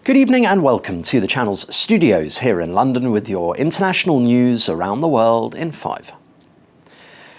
Good evening and welcome to the channel's studios here in London with your international news around the world in 5.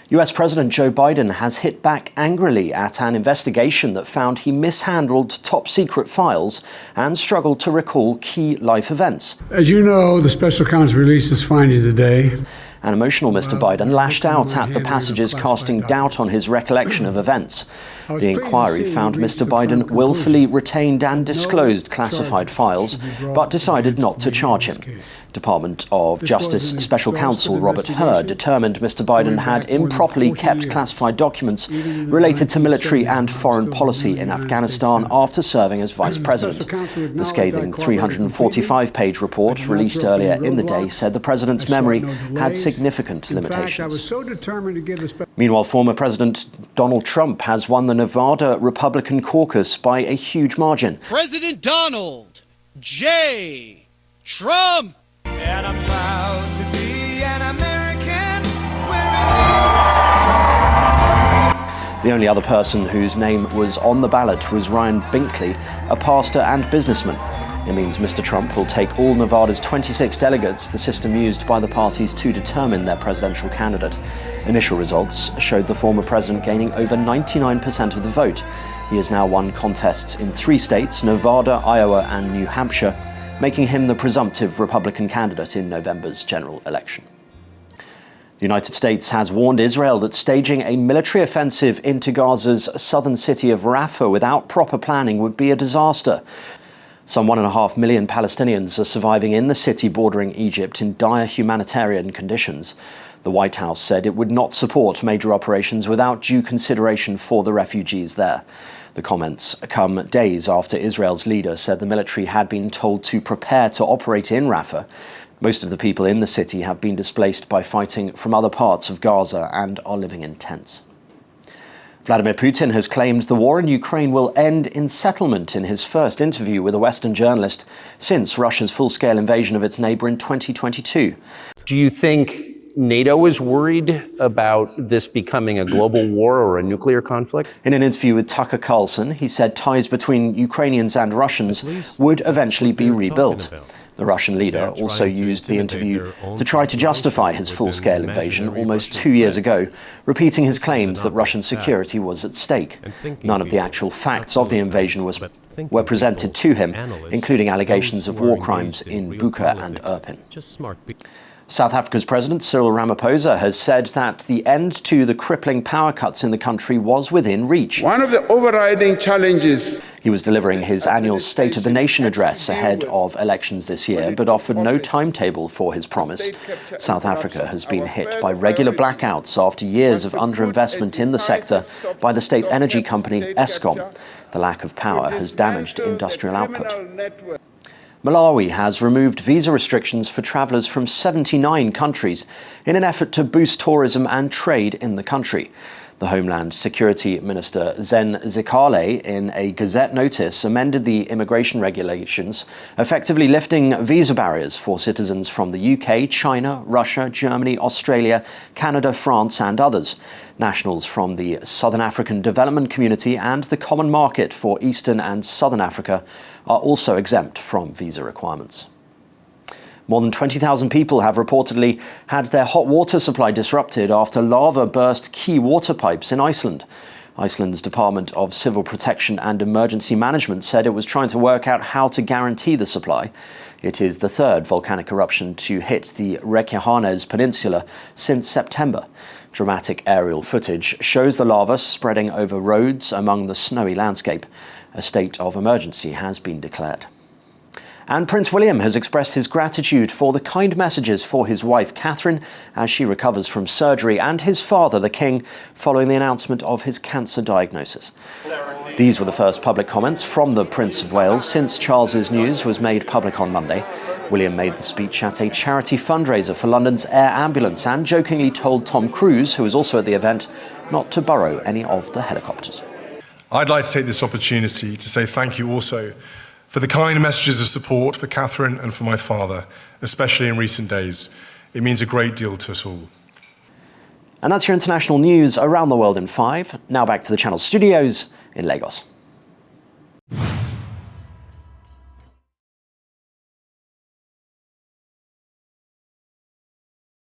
US President Joe Biden has hit back angrily at an investigation that found he mishandled top-secret files and struggled to recall key life events. As you know, the special counsel released his findings today. An emotional Mr. Biden lashed out at the passages, casting doubt on his recollection of events. The inquiry found Mr. Biden willfully retained and disclosed classified files, but decided not to charge him. Department of Justice Special Counsel Robert Hur determined Mr. Biden had improperly kept classified documents related to military and foreign policy in Afghanistan after serving as vice president. The scathing 345-page report released earlier in the day said the president's memory had significant limitations. Meanwhile, former President Donald Trump has won the Nevada Republican caucus by a huge margin. President Donald J. Trump! And I'm proud to be an American The only other person whose name was on the ballot was Ryan Binkley, a pastor and businessman. It means Mr. Trump will take all Nevada's 26 delegates, the system used by the parties to determine their presidential candidate. Initial results showed the former president gaining over 99% of the vote. He has now won contests in 3 states, Nevada, Iowa, and New Hampshire, making him the presumptive Republican candidate in November's general election. The United States has warned Israel that staging a military offensive into Gaza's southern city of Rafah without proper planning would be a disaster. Some 1.5 million Palestinians are surviving in the city bordering Egypt in dire humanitarian conditions. The White House said it would not support major operations without due consideration for the refugees there. The comments come days after Israel's leader said the military had been told to prepare to operate in Rafah. Most of the people in the city have been displaced by fighting from other parts of Gaza and are living in tents. Vladimir Putin has claimed the war in Ukraine will end in settlement in his first interview with a Western journalist since Russia's full-scale invasion of its neighbor in 2022. Do you think NATO is worried about this becoming a global war or a nuclear conflict? In an interview with Tucker Carlson, he said ties between Ukrainians and Russians would eventually be rebuilt. The Russian leader also used the interview to try to justify his full-scale invasion almost 2 years ago, repeating his claims that Russian security was at stake. None of the actual facts of the invasion were presented to him, including allegations of war crimes in Bucha and Irpin. South Africa's President Cyril Ramaphosa has said that the end to the crippling power cuts in the country was within reach. One of the overriding challenges. He was delivering his annual State of the Nation address ahead of elections this year, but offered no timetable for his promise. South Africa has been hit by regular blackouts after years of underinvestment in the sector by the state energy company Eskom. The lack of power has damaged industrial output. Malawi has removed visa restrictions for travellers from 79 countries in an effort to boost tourism and trade in the country. The Homeland Security Minister Zen Zikale, in a Gazette notice, amended the immigration regulations, effectively lifting visa barriers for citizens from the UK, China, Russia, Germany, Australia, Canada, France and others. Nationals from the Southern African Development Community and the Common Market for Eastern and Southern Africa are also exempt from visa requirements. More than 20,000 people have reportedly had their hot water supply disrupted after lava burst key water pipes in Iceland. Iceland's Department of Civil Protection and Emergency Management said it was trying to work out how to guarantee the supply. It is the third volcanic eruption to hit the Reykjanes Peninsula since September. Dramatic aerial footage shows the lava spreading over roads among the snowy landscape. A state of emergency has been declared. And Prince William has expressed his gratitude for the kind messages for his wife Catherine as she recovers from surgery, and his father, the King, following the announcement of his cancer diagnosis. These were the first public comments from the Prince of Wales since Charles's news was made public on Monday. William made the speech at a charity fundraiser for London's air ambulance and jokingly told Tom Cruise, who was also at the event, not to borrow any of the helicopters. I'd like to take this opportunity to say thank you also for the kind messages of support for Catherine and for my father, especially in recent days. It means a great deal to us all. And that's your international news around the world in 5. Now back to the channel studios in Lagos.